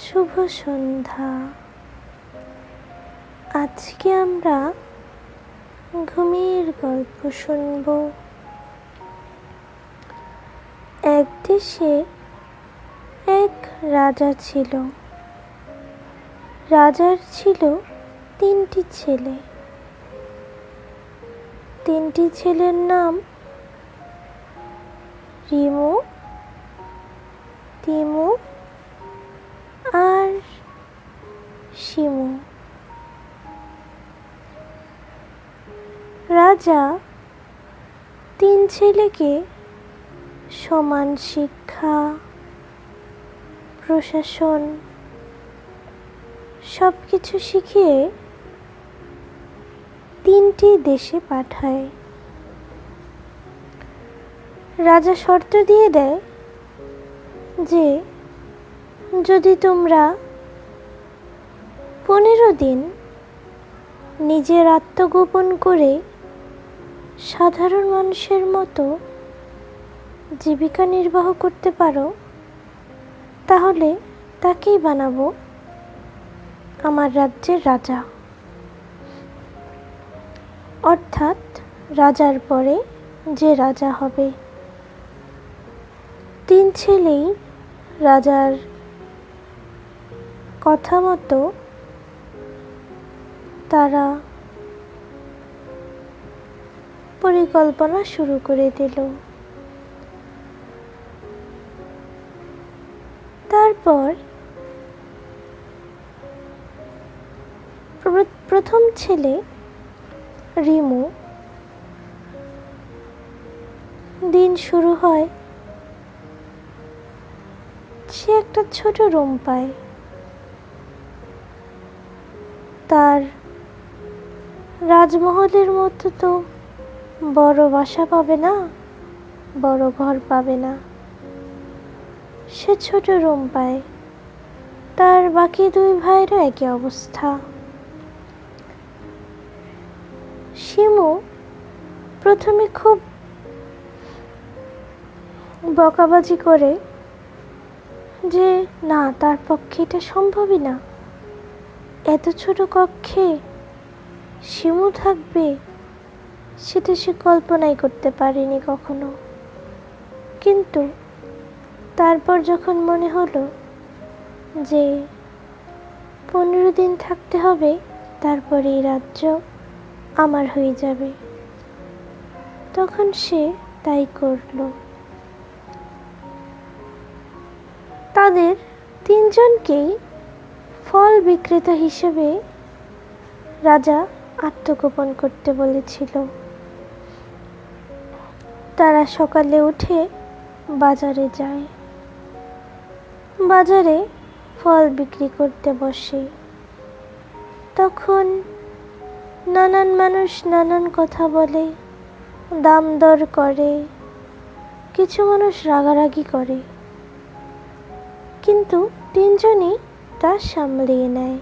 শুভ সন্ধ্যা। আজকে আমরা ঘুমের গল্প শুনব। এক দেশে এক রাজা ছিল। রাজার ছিল 3টি ছেলে। 3টি ছেলের নাম রিমু, তিমু আর শিমু। রাজা 3 ছেলেকে সমান শিক্ষা, প্রশাসন সবকিছু শিখিয়ে 3টি দেশে পাঠায়। রাজা শর্ত দিয়ে দেয় যে যদি তোমরা 15 দিন নিজের আত্মগোপন করে সাধারণ মানুষের মতো জীবিকা নির্বাহ করতে পারো, তাহলে তাকেই বানাবো আমার রাজ্যের রাজা। অর্থাৎ রাজার পরে যে রাজা হবে। 3 ছেলেই রাজার কথা মতো তারা পরিকল্পনা শুরু করে দিল। তারপর প্রথম ছেলে রিমু, দিন শুরু হয়। সে একটা ছোট রুম পায়। তার রাজমহলের মতো তো বড় বাসা পাবে না, বড় ঘর পাবে না। সে ছোট রুম পায়। তার বাকি 2 ভাইয়েরও একই অবস্থা। শিমু প্রথমে খুব বকাবাজি করে যে না, তার পক্ষে এটা সম্ভবই না। এত ছোট কক্ষে শিমু থাকবে, সেটা সে কল্পনাই করতে পারেনি কখনো। কিন্তু তারপর যখন মনে হলো যে 15 দিন থাকতে হবে, তারপরে এই রাজ্য আমার হয়ে যাবে, তখন সে তাই করল। তাদের 3 জনকেই ফল বিক্রেতা হিসেবে রাজা আত্মগোপন করতে বলেছিল। তারা সকালে উঠে বাজারে যায়। বাজারে ফল বিক্রি করতে বসে। তখন নানান মানুষ নানান কথা বলে, দাম দর করে, কিছু মানুষ রাগারাগি করে, কিন্তু 3 জনই তা সামলিয়ে নেয়।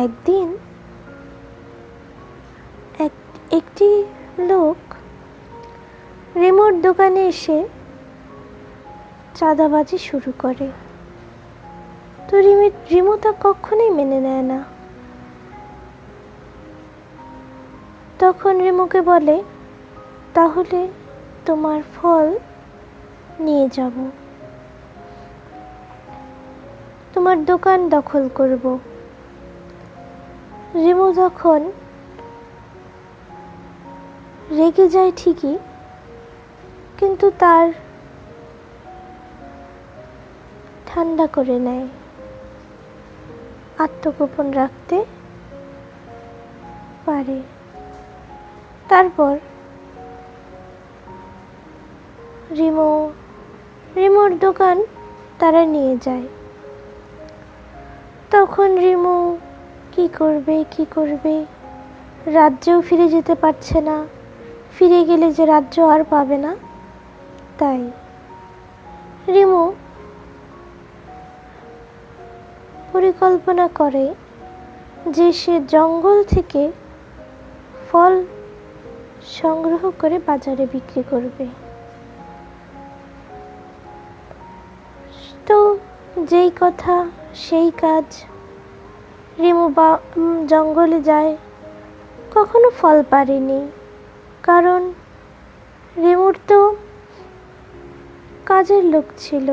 একদিন একটি লোক রিমুর দোকানে এসে চাঁদাবাজি শুরু করে। তো রিমু তা কখনোই মেনে নেয় না। তখন রিমুকে বলে, তাহলে তোমার ফল নিয়ে যাব, তোমার দোকান দখল করব। রিমু তখন রেগে যায় ঠিকই, কিন্তু তার ঠান্ডা করে নেয়, আত্মগোপন রাখতে পারে। তারপর রিমুর দোকান তারা নিয়ে যায়। তখন রিমু কি করবে, রাজ্যেও ফিরে যেতে পারছে না। ফিরে গেলে যে রাজ্য আর পাবে না, তাই রিমু পরিকল্পনা করে যে সে জঙ্গল থেকে ফল সংগ্রহ করে বাজারে বিক্রি করবে। তো যেই কথা সেই কাজ। রিমু জঙ্গলে যায়, কখনো ফল পারেনি, কারণ রিমুর তো কাজের লোক ছিল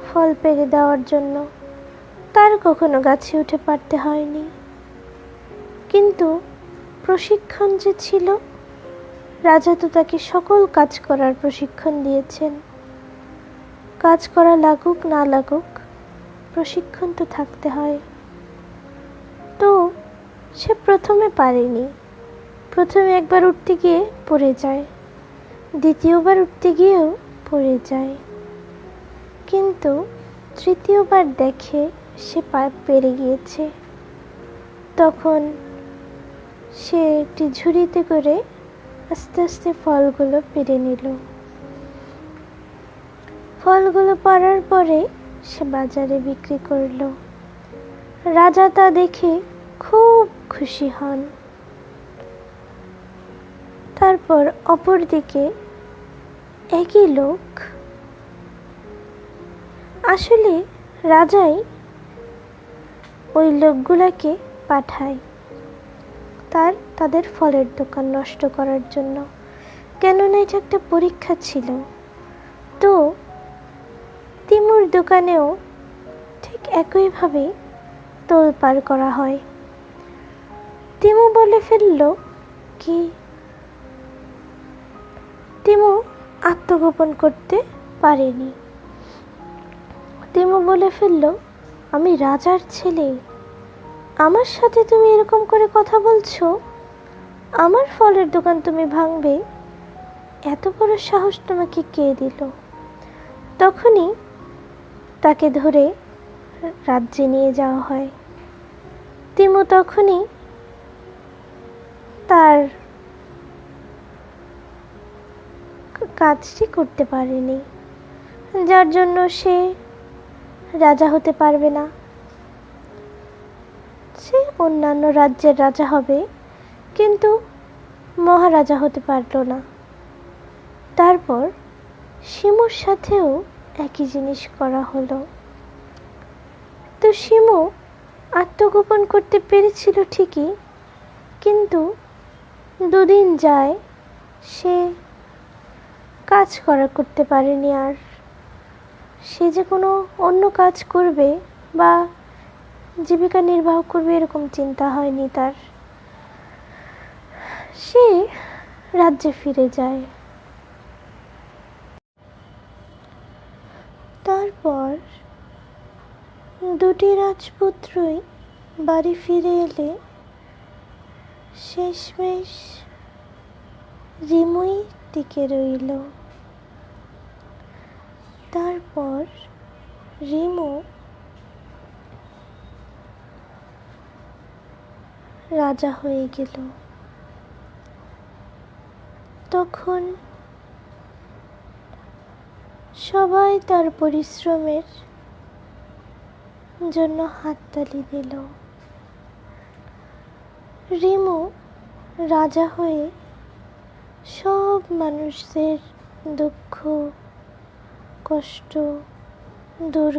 ফল পেড়ে দেওয়ার জন্য, তার কখনো গাছে উঠে পারতে হয়নি। কিন্তু প্রশিক্ষণ যে ছিল, রাজা তো তাকে সকল কাজ করার প্রশিক্ষণ দিয়েছেন। কাজ করা লাগুক না লাগুক, প্রশিক্ষণ তো থাকতে হয়। তো সে প্রথমে পারেনি, প্রথমে একবার উঠতে গিয়ে পড়ে যায়, দ্বিতীয়বার উঠতে গিয়েও পড়ে যায়, কিন্তু তৃতীয়বার দেখে সে পেরে গিয়েছে। তখন সে একটি ঝুড়িতে করে আস্তে আস্তে ফলগুলো পেরে নিল। ফলগুলো পাড়ার পরে সে বাজারে বিক্রি করল। রাজা তা দেখে খুব খুশি হন। তারপর অপরদিকে একই লোক, আসলে রাজাই ওই লোকগুলাকে পাঠায় তাদের ফলের দোকান নষ্ট করার জন্য, কেননা এটা একটা পরীক্ষা ছিল। তো তিমুর দোকানেও ঠিক একইভাবে তোলপাড় করা হয়। তিমু বলে ফেলল কি, তিমু আত্মগোপন করতে পারেনি। তিমু বলে ফেলল, আমি রাজার ছেলে, আমার সাথে তুমি এরকম করে কথা বলছো, আমার ফলের দোকান তুমি ভাঙবে, এত বড় সাহস তোমাকে কে দিল? তখনই তাকে ধরে রাজ্যে নিয়ে যাওয়া হয়। তিমু তখনই তার কাজটি করতে পারেনি, যার জন্য সে রাজা হতে পারবে না। সে অন্যান্য রাজ্যের রাজা হবে, কিন্তু মহারাজা হতে পারল না। তারপর শিমুর সাথেও একই জিনিস করা হলো। তো শিমু আত্মগোপন করতে পেরেছিল ঠিকই, কিন্তু দুদিন যায় সে কাজ করতে পারেনি। আর সে যে কোনো অন্য কাজ করবে বা জীবিকা নির্বাহ করবে এরকম চিন্তা হয়নি তার। সে রাজ্যে ফিরে যায়। তারপর দুটি রাজপুত্রই বাড়ি ফিরে এলে শেষমেশ রিমুই টিকে রইল। তারপর রিমু রাজা হয়ে গেল। তখন সবাই তার পরিশ্রমের জন্য হাততালি দিল। রিমু রাজা হয়ে সব মানুষদের দুঃখ কষ্ট দূর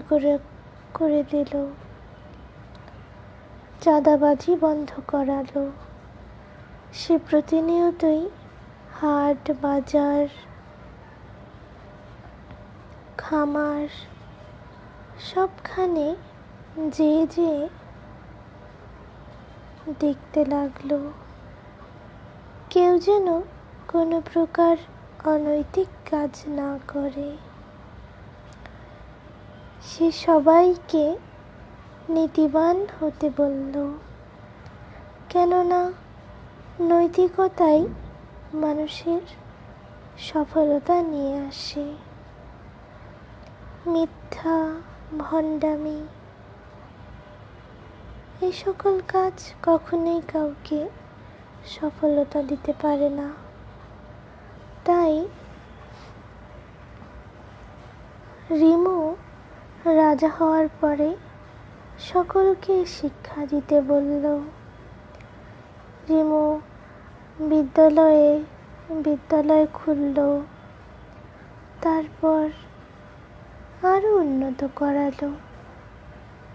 করে দিল, চাঁদাবাজি বন্ধ করালো। সে প্রতিনিয়তই হাট বাজার খামার সবখানে যে দেখতে লাগলো কেউ যেন কোনো প্রকার অনৈতিক কাজ না করে। সে সবাইকে নীতিবান হতে বলল, কেননা নৈতিকতাই মানুষের সফলতা নিয়ে আসে। মিথ্যা ভণ্ডামি এই সকল কাজ কখনোই কাউকে সফলতা দিতে পারে না। তাই রিমু রাজা হওয়ার পরে সকলকে শিক্ষা দিতে বলল। রিমু বিদ্যালয় খুলল, তারপর আরো উন্নত করালো।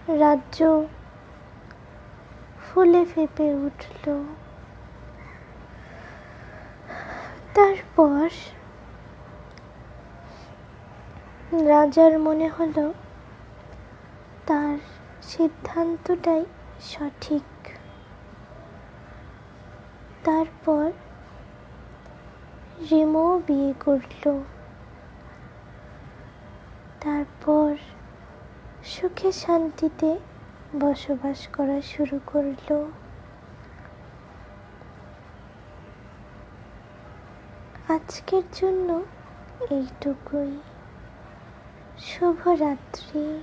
রাজ্য ফুলে ফেঁপে উঠল। তারপর রাজার মনে হলো তার সিদ্ধান্তটাই সঠিক। তারপর রিমও বিয়ে করল। তারপর সুখে শান্তিতে বসবাস করা শুরু করলো। আজকের জন্য এইটুকুই। শুভরাত্রি।